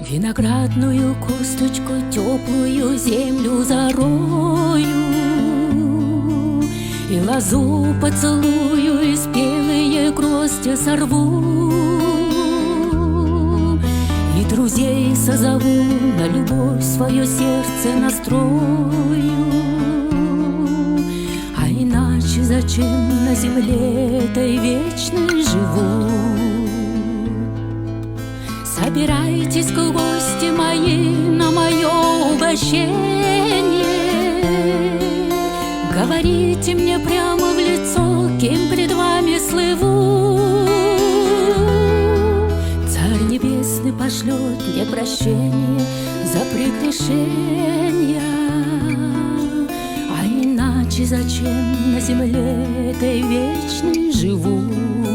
Виноградную косточку, теплую землю зарою, и лозу поцелую, и спелые грозди сорву, и друзей созову, на любовь свое сердце настрою. А иначе зачем на земле этой вечной живу? Собирайтесь, гости мои, на мое угощение. Говорите мне прямо в лицо, кем пред вами слыву. Царь Небесный пошлет мне прощение за прегрешения. А иначе зачем на земле этой вечной живу?